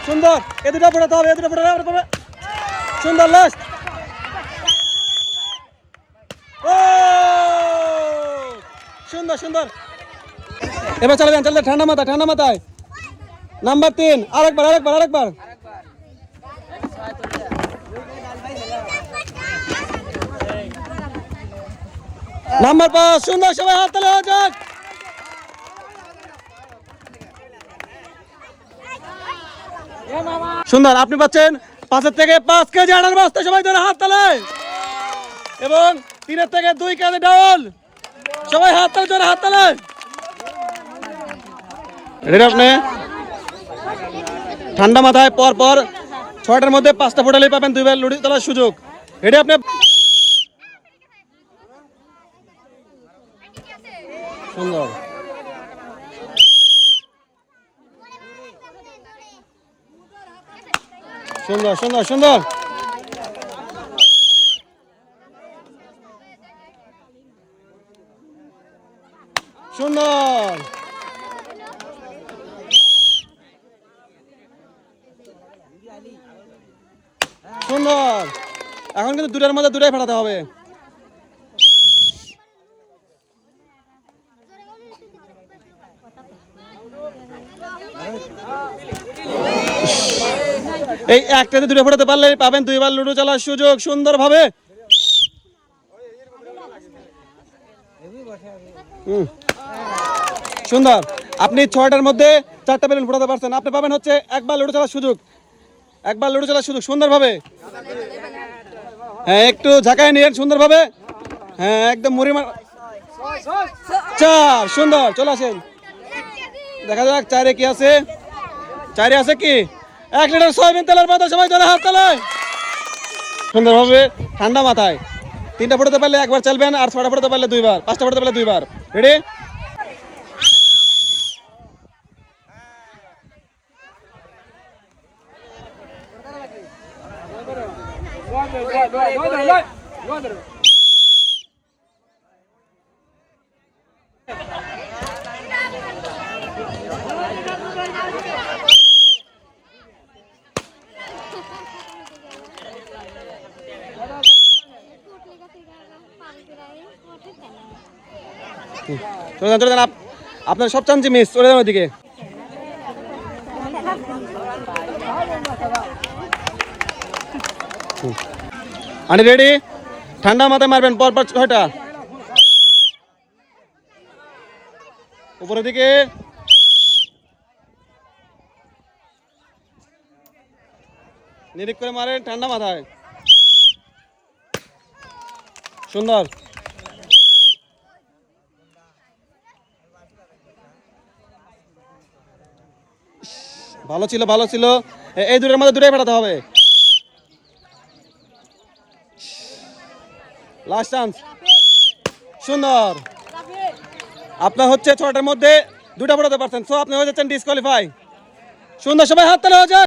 সুন্দর, এ দুটো ফোটাতে হবে, এ দুটো ফোটাতে হবে। সুন্দর লাস্ট। ও সুন্দর সুন্দর। এবার চলে যান, চলে ঠান্ডা মাথায়, ঠান্ডা মাথায়। নাম্বার 3, আরেকবার আরেকবার আরেকবার। নাম্বার 5, সুন্দর, সবাই হাত তালি হয়ে যাক। সুন্দর, আপনি পাচ্ছেন 5 থেকে 5 কেজি আনার বস্তা, সবাই ধরে হাত তালে। এবং 3 থেকে 2 কেজি ডাউল, সবাই হাত তালে, ধরে হাত তালে। রেডি আপনি? ঠান্ডা মাথায় পর পর 6টার মধ্যে 5টা ফোটালেই পাবেন 2 বার লুডি তোলার সুযোগ। রেডি আপনি? সুন্দর সুন্দর সুন্দর সুন্দর। সুন্দর সুন্দর। এখন কিন্তু দুটার মধ্যে দুটাই ফাটাতে হবে। এই একটাতে দুটো ফোটাতে পারলে পাবেন 2 বার লুডো চালার সুযোগ সুন্দরভাবে। সুন্দর, আপনি 6টার মধ্যে 4টা বেলুন ফোটাতে পারছেন, আপনি পাবেন হচ্ছে 1 বার লুডো চালার সুযোগ, 1 বার লুডো চালার সুযোগ সুন্দরভাবে। হ্যাঁ, একটু ঝাঁকায় নিয়ে সুন্দরভাবে। হ্যাঁ, একদম মুড়ি মার। 4, সুন্দর, চলে আসেন। দেখা যাক 4-এ কি আছে। 4-এ আছে কি? 1 লিটার সয়াবিন তেলের বোতল, সবাই ধরে হাত তালে। সুন্দরভাবে ঠান্ডা মাথায় 3টা ফোটাতে পারলে 1 বার চালবেন, আর 6টা ফোটাতে পারলে 2 বার, 5টা ফোটাতে পারলে 2 বার। রেডি? চলে যান, চলে যান। আপনার সব চান্সই মিস, চলে যান ওইদিকে। আনি রেডি? ঠান্ডা মাথায় মারবেন পর পর 6টা। উপরের দিকে। নিরিখ করে মারেন ঠান্ডা মাথায়। সুন্দর। ভালো ছিল, ভালো ছিল। এই দুটোর মধ্যে দুটাই ফাটাতে হবে। Last chance. সুন্দর, আপনার হচ্ছে 6টার মধ্যে 2টা ফোটাতে পারছেন, সো আপনি হয়ে যাচ্ছেন ডিসকোয়ালিফাই। সুন্দর, সবাই হাত তালি হয়ে যাক।